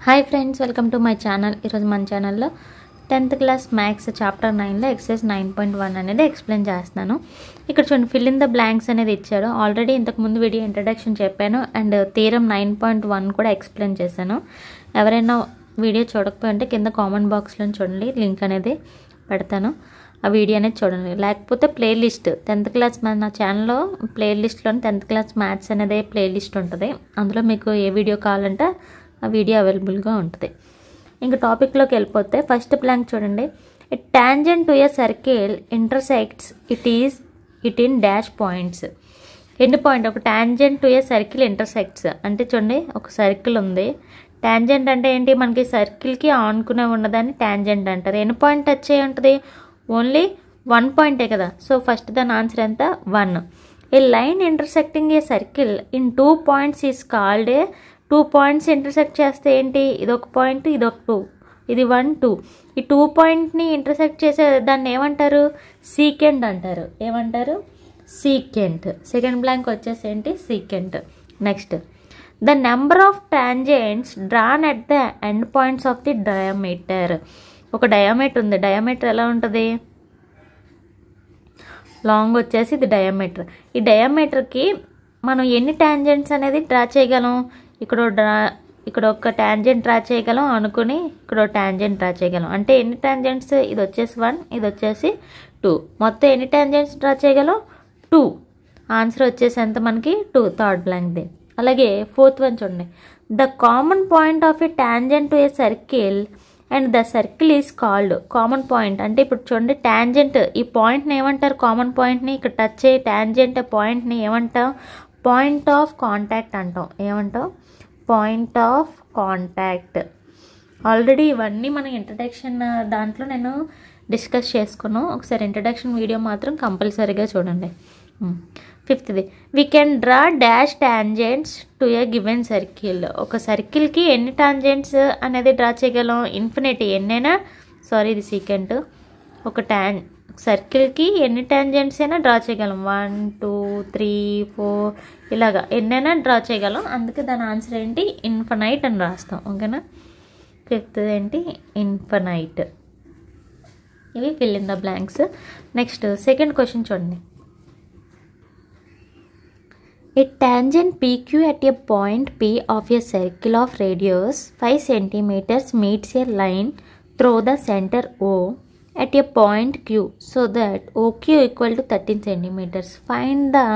Hi friends, welcome to my channel. ఈరోజు మన ఛానల్లో 10th క్లాస్ మ్యాథ్స్ చాప్టర్ 9లో ఎక్సర్సైజ్ 9.1 అనేది ఎక్స్ప్లెయిన్ చేస్తున్నాను. ఇక్కడ చూడండి, ఫిల్ ఇన్ ద బ్లాంక్స్ అనేది ఇచ్చాడు. ఆల్రెడీ ఇంతకుముందు వీడియో ఇంట్రడక్షన్ చెప్పాను అండ్ థీరం 9.1 కూడా ఎక్స్ప్లెయిన్ చేశాను. ఎవరైనా వీడియో చూడకపోతే కింద కామెంట్ బాక్స్లో చూడండి, లింక్ అనేది పెడతాను. ఆ వీడియో అనేది చూడండి. లేకపోతే ప్లేలిస్ట్ 10th క్లాస్ మన ఛానల్లో ప్లేలిస్ట్లోని 10th క్లాస్ మ్యాథ్స్ అనేది ప్లేలిస్ట్ ఉంటుంది. అందులో మీకు ఏ వీడియో కావాలంటే ఆ వీడియో అవైలబుల్గా ఉంటుంది. ఇంకా టాపిక్లోకి వెళ్ళిపోతే ఫస్ట్ బ్లాంక్ చూడండి. It tangent to a circle intersects it in dash points. ఎన్ని పాయింట్? ఒక tangent to a circle intersects అంటే చూడండి, ఒక సర్కిల్ ఉంది. టాంజెంట్ అంటే ఏంటి? మనకి సర్కిల్కి ఆనుకునే ఉన్నదాన్ని టాంజెంట్ అంటారు. ఎన్ని పాయింట్ టచ్ అయ్యి ఉంటుంది? ఓన్లీ 1 పాయింటే కదా. సో ఫస్ట్ దాని ఆన్సర్ ఎంత? 1. A line intersecting a circle in 2 points is called a. 2 points intersect చేస్తే ఏంటి? ఇదొక పాయింట్, ఇదొక 2, ఇది 1, 2. ఈ 2 పాయింట్ని ఇంటర్సెక్ట్ చేసే దాన్ని ఏమంటారు? సీకెంట్ అంటారు. ఏమంటారు? సీకెంట్. సెకండ్ బ్లాంక్ వచ్చేసి ఏంటి? Secant. Next, the number of tangents drawn at the end points of the diameter. ఒక డయామీటర్ ఉంది. డయామీటర్ ఎలా ఉంటుంది? లాంగ్ వచ్చేసి ఇది డయామీటర్. ఈ డయామీటర్కి మనం ఎన్ని టాంజెంట్స్ అనేది డ్రా చేయగలం? ఇక్కడ ఒక టాంజెంట్ డ్రా చేయగలం అనుకుని ఇక్కడ ఒక టాంజెంట్ డ్రా చేయగలం. అంటే ఎన్ని టాంజెంట్స్? ఇది వచ్చేసి 1, ఇది వచ్చేసి 2. మొత్తం ఎన్ని టాంజెంట్స్ డ్రా చేయగలం? 2. ఆన్సర్ వచ్చేసి ఎంత మనకి? 2. థర్డ్ బ్లాంక్ది. అలాగే ఫోర్త్ వన్ చూడండి. The common point of A tangent to a circle and the circle is called. Common point అంటే ఇప్పుడు చూడండి, టాంజెంట్ ఈ పాయింట్ని ఏమంటారు? కామన్ పాయింట్ని, ఇక్కడ టచ్ అయ్యే టాంజెంట్ పాయింట్ని ఏమంటాం? పాయింట్ ఆఫ్ కాంటాక్ట్ అంటాం. ఏమంటాం? Point of contact. ఆల్రెడీ ఇవన్నీ మన ఇంట్రడక్షన్ దాంట్లో నేను డిస్కస్ చేసుకున్నాను. ఒకసారి ఇంట్రడక్షన్ వీడియో మాత్రం కంపల్సరీగా చూడండి. ఫిఫ్త్ది, we can draw dash tangents to a given circle. ఒక సర్కిల్కి ఎన్ని టాంజెంట్స్ అనేది డ్రా చేయగలం? ఇన్ఫినిటీ. ఎన్నైనా, సారీ ఇది సీకెంట్. ఒక సర్కిల్కి ఎన్ని టాంజెంట్స్ అయినా డ్రా చేయగలం. 1, 2, 3, 4 ఇలాగా ఎన్నైనా డ్రా చేయగలం. అందుకే దాని ఆన్సర్ ఏంటి? ఇన్ఫినైట్ అని రాస్తాం. ఓకేనా? ఫిఫ్త్ ఏంటి? ఇన్ఫినైట్. ఇవి fill in the blanks. Next second question చూడండి. A tangent PQ at a point P of a circle of radius 5 cm meets a line through the center O at a point Q so that OQ equal to 13 cm. Find the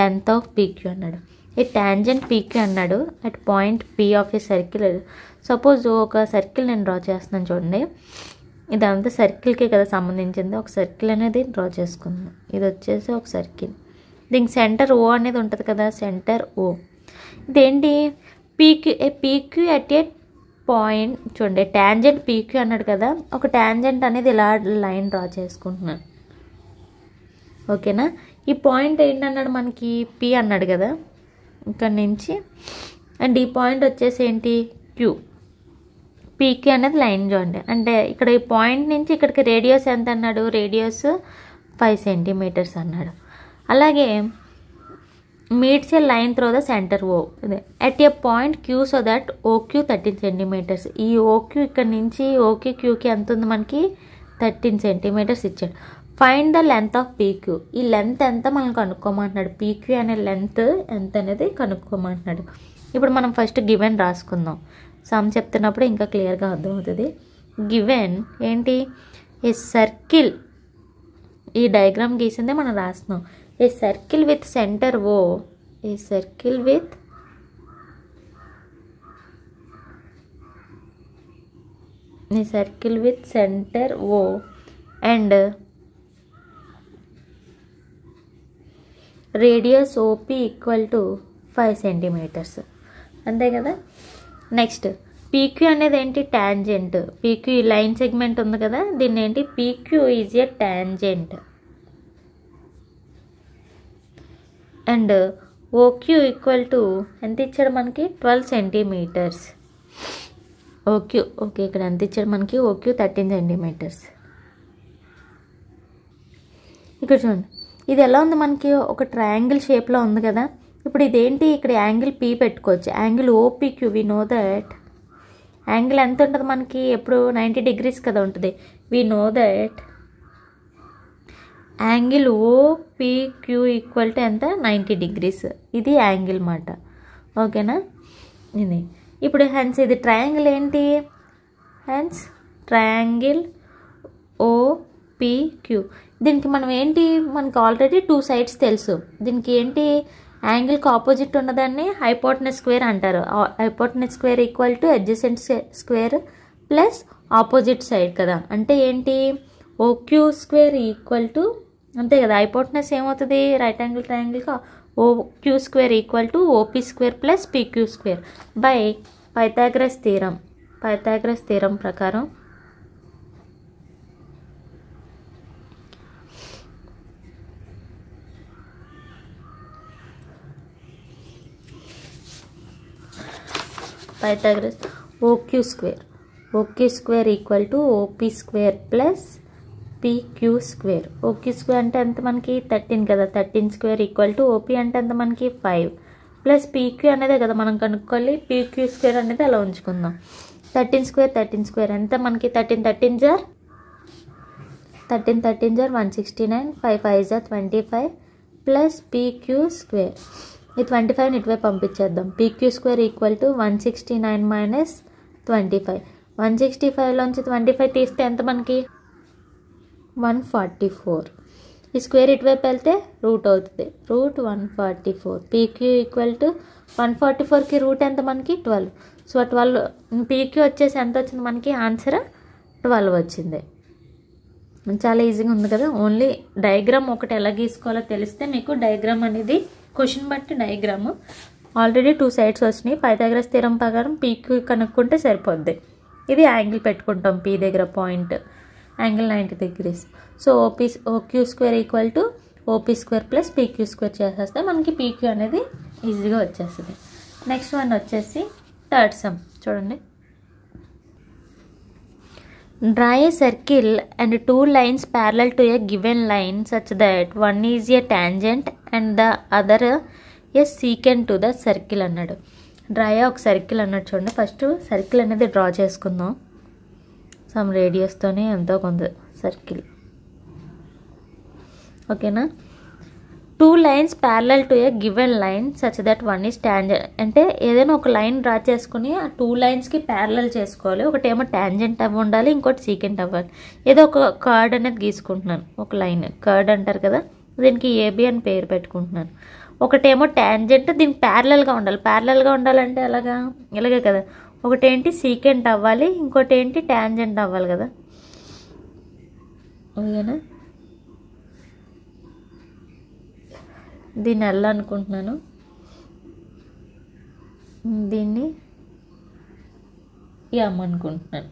length of PQ అన్నాడు. ఈ tangent PQ అన్నాడు at point P of a circle. Suppose ఒక circle నేను draw చేస్తున్నాను చూడండి. ఇదంతా సర్కిల్కే కదా సంబంధించింది. ఒక సర్కిల్ అనేది డ్రా చేసుకుందాం. ఇది వచ్చేసి ఒక సర్కిల్. దీనికి సెంటర్ ఓ అనేది ఉంటుంది కదా, సెంటర్ ఓ. ఇదేంటి? PQ at a point. చూడండి, టాంజెంట్ పీక్యూ అన్నాడు కదా. ఒక టాంజెంట్ అనేది ఇలా లైన్ డ్రా చేసుకుంటున్నాను. ఓకేనా? ఈ పాయింట్ ఏంటన్నాడు మనకి? పి అన్నాడు కదా ఇక్కడ నుంచి. అండ్ ఈ పాయింట్ వచ్చేసి ఏంటి? క్యూ. పీక్యూ అనేది లైన్ చూడండి. అంటే ఇక్కడ ఈ పాయింట్ నుంచి ఇక్కడికి రేడియస్ ఎంత అన్నాడు? రేడియస్ 5 cm అన్నాడు. అలాగే meets a line through the centre O at a point Q so that OQ 13 cm. ఈ ఓక్యూ ఇక్కడ నుంచి ఓక్యూ క్యూకి ఎంత ఉంది మనకి? 13 cm ఇచ్చాడు. Find the length of PQ. ఈ లెంత్ ఎంత మనం కనుక్కోమంటున్నాడు. పీక్యూ అనే లెంత్ ఎంత అనేది కనుక్కోమంటున్నాడు. ఇప్పుడు మనం ఫస్ట్ గివెన్ రాసుకుందాం. సమ్ చెప్తున్నప్పుడు ఇంకా క్లియర్గా అర్థమవుతుంది. గివెన్ ఏంటి? A circle. ఈ డయాగ్రామ్ గీసిందే మనం రాస్తున్నాం. A circle with centre O. A circle with centre O and radius OP equal to 5 cm. అంతే కదా. నెక్స్ట్ పీక్యూ అనేది ఏంటి? టాంజెంట్. పీక్యూ ఈ లైన్ సెగ్మెంట్ ఉంది కదా, దీన్ని ఏంటి? PQ is a tangent. And OQ equal to ఎంత ఇచ్చాడు మనకి? 12 cm. ఓక్యూ ఓకే, ఇక్కడ ఎంత ఇచ్చాడు మనకి? OQ 13 cm. ఇక్కడ చూడండి, ఇది ఎలా ఉంది మనకి? ఒక ట్రయాంగిల్ షేప్లో ఉంది కదా. ఇప్పుడు ఇదేంటి? ఇక్కడ యాంగిల్ పీ పెట్టుకోవచ్చు. Angle OPQ we know that angle ఎంత ఉంటుంది మనకి ఎప్పుడు 90 degrees కదా ఉంటుంది. We know that angle OPQ equal to ఎంత 90 degrees. ఇది యాంగిల్ మాట. ఓకేనా? ఇది ఇప్పుడు హెన్స్ ఇది ట్రయాంగిల్ ఏంటి? Hence triangle OPQ. దీనికి మనం ఏంటి, మనకు ఆల్రెడీ 2 sides తెలుసు. దీనికి ఏంటి, యాంగిల్కి ఆపోజిట్ ఉన్నదాన్ని హైపోటెనస్ స్క్వేర్ అంటారు. Hypotenuse square equal to adjacent square plus opposite side కదా. అంటే ఏంటి, ఓక్యూ స్క్వేర్ ఈక్వల్ టు, అంతే కదా, హైపోటెనస్ ఏమవుతుంది, రైట్ యాంగిల్ ట్రయాంగిల్కి OQ square equal to OP square plus PQ square by Pythagoras theorem. Pythagoras theorem ప్రకారం Pythagoras OQ square equal to OP square plus PQ square. OQ square అంటే ఎంత మనకి 13 కదా, 13 square equal to OP అంటే ఎంత మనకి 5 plus PQ అనేదే కదా మనం కనుక్కోవాలి. పీక్యూ స్క్వేర్ అనేది అలా ఉంచుకుందాం. 13 స్క్వేర్ ఎంత మనకి, 13 జార్ 169, 5 5 జార్ 25 ప్లస్ పీక్యూ స్క్వేర్. ఈ 25 ఇటువైపు పంపించేద్దాం. PQ square equal to 169 minus 25. 165లోంచి 25 తీస్తే ఎంత మనకి 144. ఈ స్క్వేర్ ఇటువైపు వెళ్తే రూట్ అవుతుంది, రూట్ 144. పీక్యూ ఈక్వల్ టు 144కి రూట్ ఎంత మనకి 12. సో 12 పీక్యూ వచ్చేసి ఎంత వచ్చింది మనకి, ఆన్సర్ 12 వచ్చింది. చాలా ఈజీగా ఉంది కదా. ఓన్లీ డయాగ్రామ్ ఒకటి ఎలా గీసుకోవాలో తెలిస్తే మీకు డయాగ్రామ్ అనేది క్వశ్చన్ బట్టి డయాగ్రామ్ ఆల్రెడీ 2 sides వచ్చినాయి. పైథాగరస్ థీరం ప్రకారం పీక్యూ కనుక్కుంటే సరిపోద్ది. ఇది యాంగిల్ పెట్టుకుంటాం పీ దగ్గర point, angle 90 degrees. So OQ square equal to OP square plus PQ square చేసేస్తే మనకి పీక్యూ అనేది ఈజీగా వచ్చేస్తుంది. నెక్స్ట్ వన్ వచ్చేసి థర్డ్ సమ్ చూడండి. Draw a circle and 2 lines parallel to a given line such that one is a tangent and the other a secant to the circle అన్నాడు. Draw ఏ ఒక circle అన్నాడు చూడండి. First circle అనేది draw చేసుకుందాం. Some రేడియస్తోనే ఎంతో కొంత circle. ఓకేనా? 2 lines parallel to a given line such that one is tangent. అంటే ఏదైనా ఒక లైన్ డ్రా చేసుకుని ఆ 2 linesకి ప్యారలల్ చేసుకోవాలి. ఒకటేమో టాంజెంట్ అవ్వ ఉండాలి, ఇంకోటి సీకెంట్ అవ్వాలి. ఏదో ఒక కర్డ్ అనేది గీసుకుంటున్నాను. ఒక లైన్ కర్డ్ అంటారు కదా, దీనికి ఏబి అని పేరు పెట్టుకుంటున్నాను. ఒకటేమో టాంజెంట్, దీనికి ప్యారలల్గా ఉండాలి. ప్యారలల్గా ఉండాలంటే ఇలాగే కదా. ఒకటేంటి సీకెంట్ అవ్వాలి, ఇంకోటి ఏంటి టాంజెంట్ అవ్వాలి కదా. ఓకేనా? దీన్ని ఎలా అనుకుంటున్నాను, దీన్ని అనుకుంటున్నాను.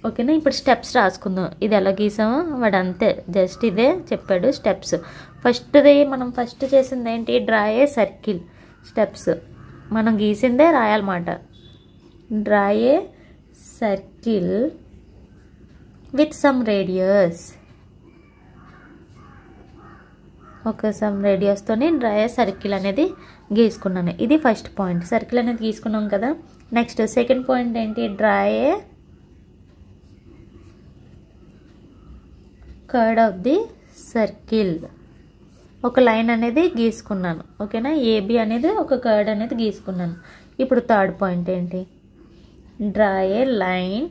ఓకేనా? ఇప్పుడు స్టెప్స్ రాసుకుందాం. ఇది ఎలా గీసామో వాడు అంతే, జస్ట్ ఇదే చెప్పాడు స్టెప్స్. ఫస్ట్ది మనం ఫస్ట్ చేసింది ఏంటి, డ్రా ఏ సర్కిల్. స్టెప్స్ మనం గీసిందే రాయాలన్నమాట. Draw a circle with some radius. ఒక సమ్ రేడియస్తోని డ్రా ఏ సర్కిల్ అనేది గీసుకున్నాను. ఇది ఫస్ట్ పాయింట్, సర్కిల్ అనేది గీసుకున్నాం కదా. నెక్స్ట్ సెకండ్ పాయింట్ ఏంటి, draw a chord of the circle. ఒక లైన్ అనేది గీసుకున్నాను. ఓకేనా? ఏబి అనేది ఒక కర్డ్ అనేది గీసుకున్నాను. ఇప్పుడు థర్డ్ పాయింట్ ఏంటి, draw A line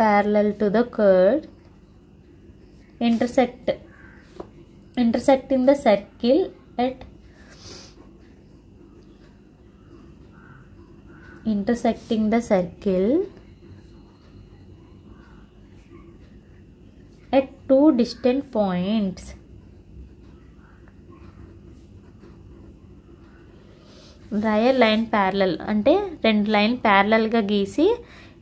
parallel to the curve intersecting the circle at two distant points. Draw A line parallel అంటే 2 లైన్ ప్యారలల్గా గీసి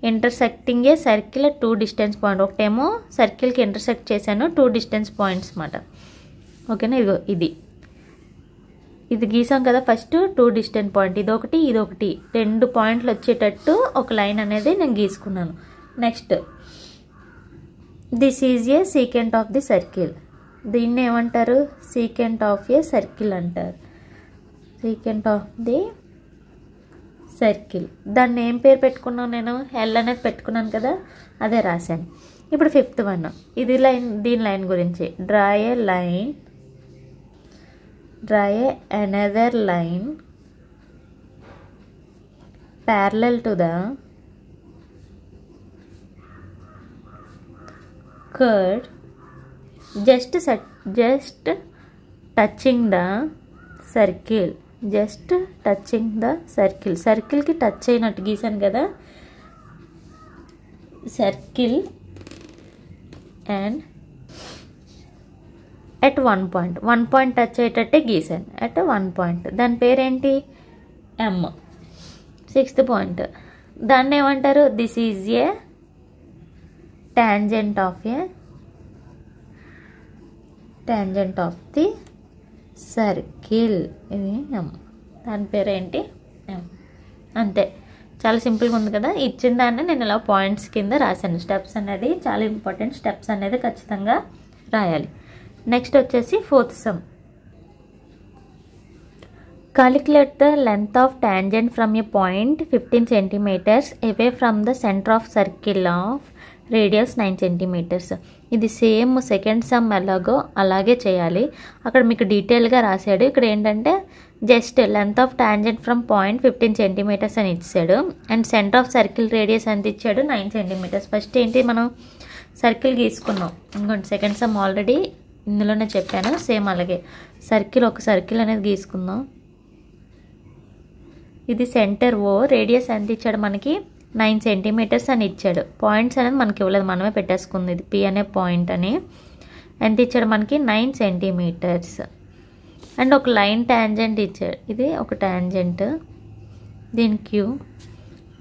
intersecting a circle 2 distance point. ఒకటేమో సర్కిల్కి ఇంటర్సెక్ట్ చేశాను, 2 డిస్టెన్స్ పాయింట్స్ అన్నమాట. ఓకేనా? ఇదిగో ఇది గీసాం కదా ఫస్ట్ 2 డిస్టెన్స్ పాయింట్, ఇదొకటి 2 పాయింట్లు వచ్చేటట్టు ఒక లైన్ అనేది నేను గీసుకున్నాను. Next this is a secant of the circle. దీన్ని ఏమంటారు, సీకెంట్ ఆఫ్ ఏ సర్కిల్ అంటారు. secant of the circle. దాన్ని ఏం పేరు పెట్టుకున్నాను నేను, ఎల్ అనేది పెట్టుకున్నాను కదా, అదే రాశాను. ఇప్పుడు 5th వన్, ఇది లైన్, దీని లైన్ గురించి. Draw A line, draw A another line parallel to the curve just touching the circle, just touching the circle. Circle కి టచ్ అయినట్టు గీసాను కదా, circle and at one point touch అయ్యేటట్టే గీసాను, at one point. దాని పేరేంటి, M. 6th point, దాన్ని ఏమంటారు, this is A tangent of the circle. ఇది M, దాని పేరేంటి, M. అంతే, చాలా సింపుల్గా ఉంది కదా. ఇచ్చిన దాన్ని నేను ఇలా పాయింట్స్ కింద రాశాను. స్టెప్స్ అనేది చాలా ఇంపార్టెంట్, స్టెప్స్ అనేది ఖచ్చితంగా రాయాలి. నెక్స్ట్ వచ్చేసి 4th some. Calculate the length of tangent from a point 15 centimeters away from the center of circle of radius 9 centimeters. ఇది సేమ్ సెకండ్ సమ్ ఎలాగో అలాగే చేయాలి. అక్కడ మీకు డీటెయిల్గా రాశాడు. ఇక్కడ ఏంటంటే just length of tangent from point 15 centimeters అని ఇచ్చాడు. And centre of circle radius ఎంత ఇచ్చాడు, 9 centimeters. ఫస్ట్ ఏంటి, మనం సర్కిల్ గీసుకున్నాం. ఇంకోటి సెకండ్ సమ్ ఆల్రెడీ ఇందులోనే చెప్పాను, సేమ్ అలాగే సర్కిల్, ఒక సర్కిల్ అనేది గీసుకుందాం. ఇది సెంటర్ ఓ, రేడియస్ ఎంత ఇచ్చాడు మనకి, 9 centimeters అని ఇచ్చాడు. పాయింట్స్ అనేది మనకి ఇవ్వలేదు, మనమే పెట్టేసుకుంది. ఇది పి అనే పాయింట్ అని. ఎంత ఇచ్చాడు మనకి, 9 centimeters. అండ్ ఒక లైన్ టాంజెంట్ ఇచ్చాడు. ఇది ఒక టాంజెంట్, దీని క్యూ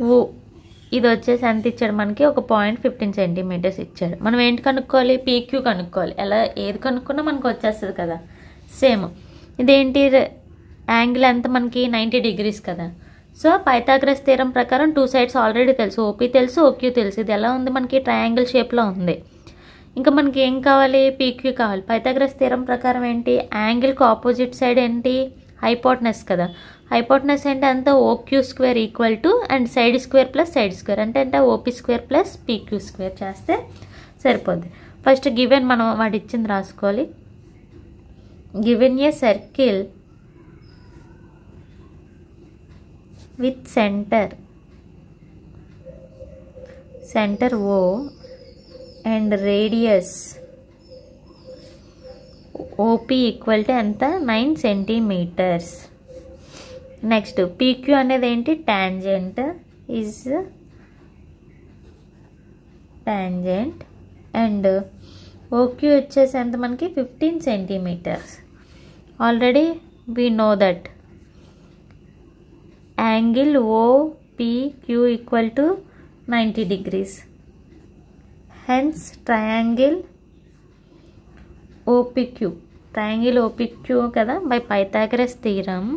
ఓ, ఇది వచ్చేసి ఎంత ఇచ్చాడు మనకి, ఒక పాయింట్ 15 centimeters ఇచ్చాడు. మనం ఏంటి కనుక్కోవాలి, పీక్యూ కనుక్కోవాలి. ఎలా ఏది కనుక్కున్నా మనకు వచ్చేస్తుంది కదా. సేమ్ ఇదేంటి, యాంగిల్ ఎంత మనకి 90 degrees కదా. సో పైథాగరస్ థీరం ప్రకారం 2 sides ఆల్రెడీ తెలుసు, ఓపీ తెలుసు, ఓక్యూ తెలుసు. ఇది ఎలా ఉంది మనకి, ట్రయాంగిల్ షేప్లో ఉంది. ఇంకా మనకి ఏం కావాలి, పీక్యూ కావాలి. పైథాగరస్ థీరం ప్రకారం ఏంటి, యాంగిల్కి ఆపోజిట్ సైడ్ ఏంటి, హైపోటనస్ కదా. హైపోటనస్ అంటే అంత OQ square equal to and side square plus side square అంటే OP square plus PQ square చేస్తే సరిపోద్ది. ఫస్ట్ గివెన్ మనం వాడు ఇచ్చింది రాసుకోవాలి. Given a circle with center O and radius OP equal to ఎంత, 9 centimeters. నెక్స్ట్ PQ అనేది ఏంటి, tangent is tangent. And OQ వచ్చేసి ఎంత మనకి, 15 centimeters. Already we know that angle OPQ equal to 90 degrees. Hence triangle OPQ కదా by Pythagoras theorem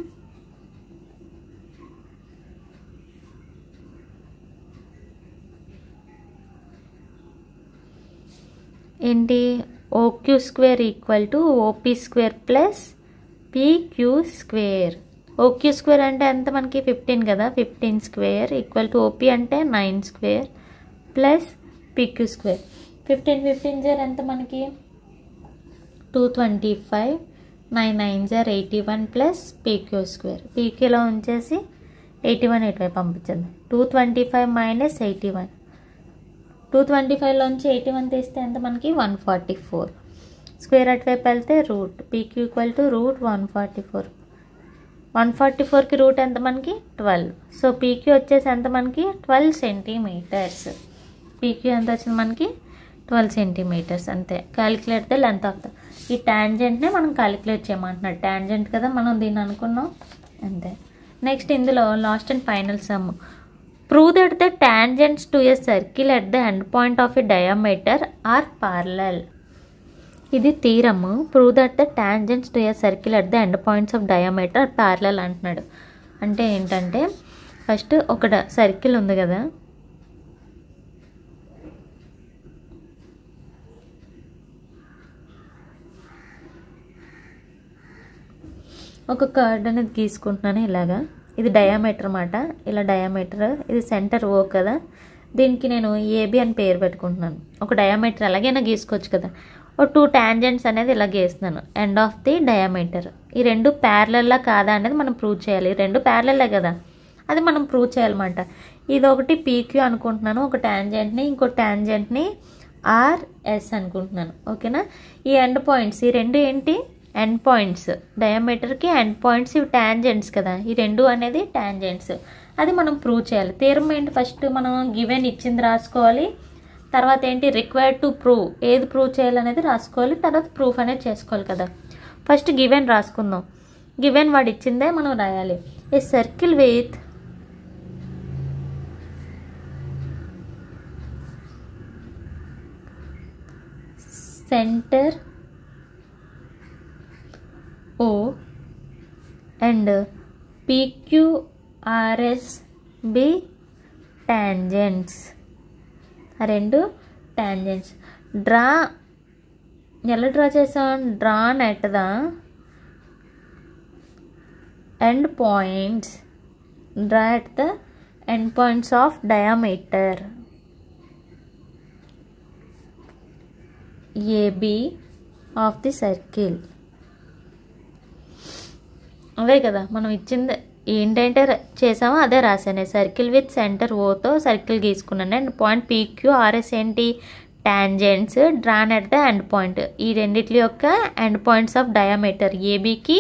ఏంటి, OQ square equal to OP square plus PQ square. OQ square అంటే ఎంత మనకి, 15 కదా, 15 square equal to OP అంటే 9 square plus PQ square. 15 జర్ ఎంత మనకి, 225, 9 9 జర్ 81 plus PQ square. PQలో ఉంచేసి 81 ఇటువైపు పంపించండి. 225 మైనస్ 81, 225లోంచి 81 తీస్తే ఎంత మనకి, 144. స్క్వేర్ అటువైపు వెళ్తే root, PQ equal to root 144. 144కి రూట్ ఎంత మనకి, 12. సో పీక్యూ వచ్చేసి ఎంత మనకి, 12 centimeters. పీక్యూ ఎంత వచ్చింది మనకి, 12 centimeters. అంతే. Calculate the length of the, ఈ టాంజెంట్నే మనం క్యాలిక్యులేట్ చేయమంటున్నాడు. టాంజెంట్ కదా మనం దీన్ని అనుకున్నాం, అంతే. నెక్స్ట్ ఇందులో last and final sum. Prove that the tangents to a circle at the end point of a diameter are parallel. ఇది theorem. Prove that the tangents to a circle at the end points of diameter parallel అంటున్నాడు. అంటే ఏంటంటే first ఒక circle ఉంది కదా, ఒక curd అనేది గీసుకుంటున్నాను ఇలాగా. ఇది డయామీటర్ అన్నమాట, ఇలా డయామీటర్. ఇది సెంటర్ ఓ కదా, దీనికి నేను ఏబి అని పేరు పెట్టుకుంటున్నాను. ఒక డయామీటర్ ఎలాగైనా గీసుకోవచ్చు కదా. ఒక 2 టాంజెంట్స్ అనేది ఇలా గీస్తున్నాను, ఎండ్ ఆఫ్ ది డయామీటర్. ఈ రెండు ప్యారలల్లా కాదా అనేది మనం ప్రూవ్ చేయాలి. రెండు ప్యారలల్లే కదా, అది మనం ప్రూవ్ చేయాలన్నమాట. ఇది ఒకటి పీక్యూ అనుకుంటున్నాను, ఒక టాంజెంట్ని, ఇంకో టాంజెంట్ని ఆర్ఎస్ అనుకుంటున్నాను. ఓకేనా. ఈ ఎండ్ పాయింట్స్, ఈ రెండు ఏంటి ఎండ్ పాయింట్స్, డయామీటర్కి ఎండ్ పాయింట్స్, ఇవి టాంజెంట్స్ కదా, ఈ రెండు అనేది టాంజెంట్స్. అది మనం ప్రూవ్ చేయాలి. థీరం ఏంటి, ఫస్ట్ మనం గివెన్ ఇచ్చింది రాసుకోవాలి, తర్వాత ఏంటి రిక్వైర్డ్ టు ప్రూవ్, ఏది ప్రూవ్ చేయాలనేది రాసుకోవాలి, తర్వాత ప్రూఫ్ అనేది చేసుకోవాలి కదా. First given రాసుకుందాం. గివెన్ వాడు ఇచ్చిందే మనం రాయాలి. A circle with centre O and PQRS be tangents. ఆ రెండు tangents. డ్రా ఎలా డ్రా చేసాం, drawn at the end points, draw at the end points of diameter AB of the circle. అవే కదా మనం ఇచ్చింది, ఏంటంటే చేసామో అదే రాశాను. సర్కిల్ విత్ సెంటర్ ఓతో సర్కిల్ గీసుకున్నాను. అండ్ పాయింట్ PQRS ఏంటి tangents, drawn at the end point. ఈ రెండిట్ల యొక్క ఎండ్ పాయింట్స్ ఆఫ్ డయామీటర్, ఏబీకి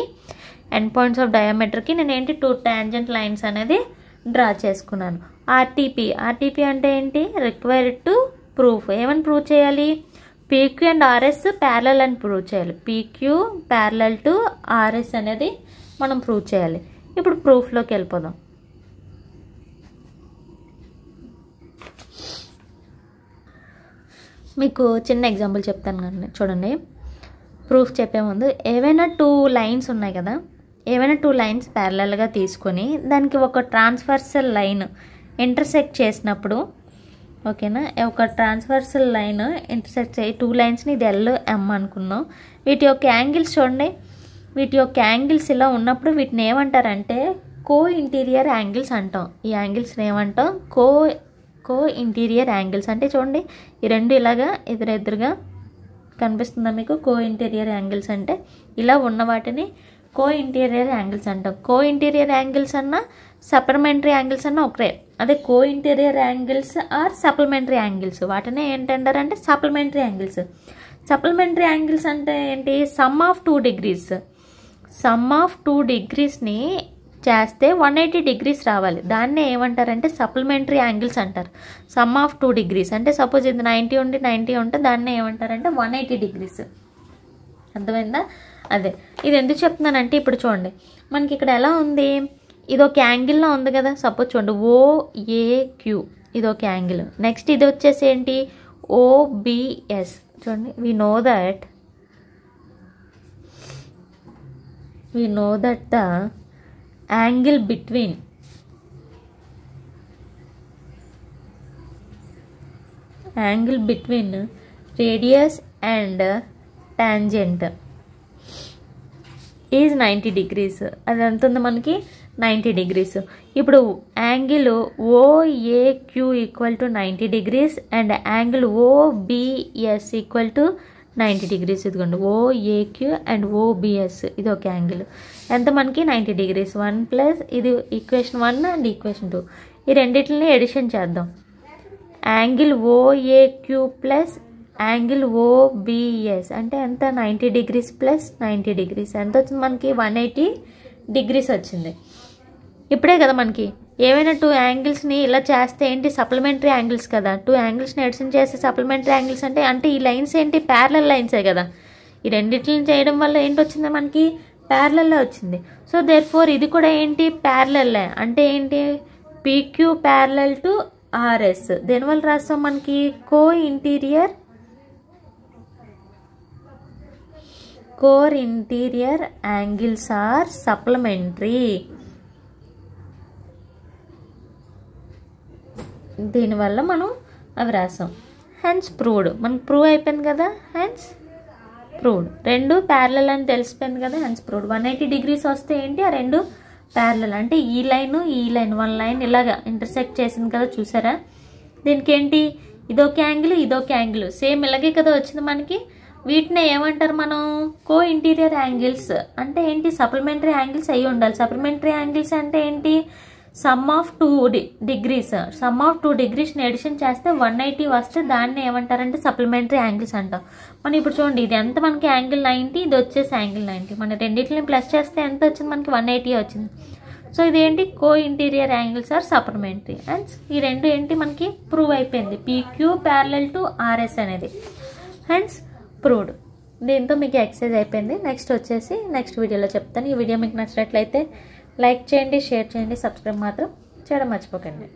ఎండ్ పాయింట్స్ ఆఫ్ డయామీటర్కి నేను ఏంటి 2 టాంజెంట్ లైన్స్ అనేది డ్రా చేసుకున్నాను. ఆర్టీపీ అంటే ఏంటి రిక్వైర్డ్ టు ప్రూఫ్. ఏమని ప్రూవ్ చేయాలి, పీక్యూ అండ్ ఆర్ఎస్ ప్యారలల్ అని ప్రూవ్ చేయాలి. పీక్యూ ప్యారలల్ టు ఆర్ఎస్ అనేది మనం ప్రూవ్ చేయాలి. ఇప్పుడు ప్రూఫ్లోకి వెళ్ళిపోదాం. మీకు చిన్న ఎగ్జాంపుల్ చెప్తాను కానీ చూడండి. ప్రూఫ్ చెప్పే ముందు ఏవైనా 2 లైన్స్ ఉన్నాయి కదా, ఏవైనా 2 లైన్స్ ప్యారలల్గా తీసుకొని దానికి ఒక ట్రాన్స్వర్సల్ లైన్ ఇంటర్సెక్ట్ చేసినప్పుడు, ఓకేనా, ఒక ట్రాన్స్వర్సల్ లైన్ ఇంటర్సెక్ట్ చేయి 2 లైన్స్ని, ఇది LM అనుకున్నాం. వీటి యొక్క యాంగిల్స్ చూడండి, వీటి యొక్క యాంగిల్స్ ఇలా ఉన్నప్పుడు వీటిని ఏమంటారంటే కో ఇంటీరియర్ యాంగిల్స్ అంటాం. ఈ యాంగిల్స్ని ఏమంటాం కో ఇంటీరియర్ యాంగిల్స్. అంటే చూడండి ఈ రెండు ఇలాగా ఎదురెదురుగా కనిపిస్తుందా మీకు, కో ఇంటీరియర్ యాంగిల్స్ అంటే ఇలా ఉన్న వాటిని కో ఇంటీరియర్ యాంగిల్స్ అంటాం. కో ఇంటీరియర్ యాంగిల్స్ అన్నా సప్లిమెంటరీ యాంగిల్స్ అన్నా ఒకటే. అదే co interior angles are supplementary angles, వాటినే ఏంటంటారంటే సప్లిమెంటరీ యాంగిల్స్. సప్లిమెంటరీ యాంగిల్స్ అంటే ఏంటి, sum of 2 degrees, sum of 2 డిగ్రీస్ని చేస్తే 180 డిగ్రీస్ రావాలి. దాన్నే ఏమంటారంటే సప్లిమెంటరీ యాంగిల్స్ అంటారు. సమ్ ఆఫ్ 2 డిగ్రీస్ అంటే సపోజ్ ఇది 90 ఉండి 90 ఉంటే దాన్నే ఏమంటారంటే 180 డిగ్రీస్. అర్థమైందా? అదే ఇది ఎందుకు చెప్తున్నానంటే ఇప్పుడు చూడండి మనకి ఇక్కడ ఎలా ఉంది, ఇది ఒక యాంగిల్లో ఉంది కదా. సపోజ్ చూడండి OAQ ఇది ఒక యాంగిల్. నెక్స్ట్ ఇది వచ్చేసి ఏంటి OBS. చూడండి we know that the angle between radius and tangent is 90 degrees. అది ఎంత ఉంది మనకి 90 degrees. ఇప్పుడు angle OAQ equal to 90 degrees and angle OBS equal to 90 degrees. ఇదిగోండి OAQ అండ్ OBS ఇది ఒక యాంగిల్. ఎంత మనకి 90 degrees. 1 ప్లస్ ఇది ఈక్వేషన్ 1 అండ్ ఈక్వేషన్ 2, ఈ రెండింటిని ఎడిషన్ చేద్దాం. Angle OAQ plus angle OBS అంటే ఎంత 90 degrees ప్లస్ 90 degrees ఎంత వచ్చింది మనకి 180 degrees వచ్చింది. ఇప్పుడే కదా మనకి ఏవైనా 2 యాంగిల్స్ని ఇలా చేస్తే ఏంటి సప్లిమెంటరీ యాంగిల్స్ కదా. 2 యాంగిల్స్ని ఎడిషన్ చేస్తే సప్లిమెంటరీ యాంగిల్స్ అంటే ఈ లైన్స్ ఏంటి ప్యారలల్ లైన్సే కదా. ఈ రెండింటిని చేయడం వల్ల ఏంటి వచ్చింది మనకి ప్యారలల్ వచ్చింది. సో దేర్ ఫోర్ ఇది కూడా ఏంటి ప్యారలల్. అంటే ఏంటి PQ ప్యారలల్ టు RS. దేనివల్ల రాస్తాం మనకి కో ఇంటీరియర్ యాంగిల్స్ ఆర్ సప్లిమెంటరీ. దీనివల్ల మనం అవి రాసాం. హెన్స్ ప్రూవ్డ్, మనకు ప్రూవ్ అయిపోయింది కదా. Hence proved. రెండు ప్యారలల్ అని తెలిసిపోయింది కదా, హెన్స్ ప్రూవ్డ్. 180 degrees వస్తే ఏంటి, ఆ రెండు ప్యారలల్ అంటే ఈ లైన్ వన్ లైన్ ఇలాగా ఇంటర్సెక్ట్ చేసింది కదా, చూసారా. దీనికి ఏంటి, ఇదొక యాంగిల్ ఇదొక యాంగిల్ సేమ్ ఇలాగే కదా వచ్చింది మనకి. వీటిని ఏమంటారు మనం, కో ఇంటీరియర్ యాంగిల్స్. అంటే ఏంటి, సప్లిమెంటరీ యాంగిల్స్ అయ్యి ఉండాలి. సప్లిమెంటరీ యాంగిల్స్ అంటే ఏంటి, sum of 2 degrees. Sum of 2 degrees addition చేస్తే 180 వస్తే దాన్ని ఏమంటారంటే సప్లిమెంటరీ యాంగిల్స్ అంటాం. మనం ఇప్పుడు చూడండి, ఇది ఎంత మనకి యాంగిల్ 90, ఇది వచ్చేసి యాంగిల్ 90. మన రెండింటిని ప్లస్ చేస్తే ఎంత వచ్చింది మనకి, 180 వచ్చింది. సో ఇదేంటి, co interior angles are supplementary. And ఈ రెండు ఏంటి మనకి ప్రూవ్ అయిపోయింది, PQ ప్యారలల్ టు RS అనేది. Hence proved. దీంతో మీకు ఎక్సర్సైజ్ అయిపోయింది. నెక్స్ట్ వచ్చేసి నెక్స్ట్ వీడియోలో చెప్తాను. ఈ వీడియో మీకు నచ్చినట్లయితే లైక్ చేయండి, షేర్ చేయండి, సబ్స్క్రైబ్ మాత్రం చేయడం మర్చిపోకండి.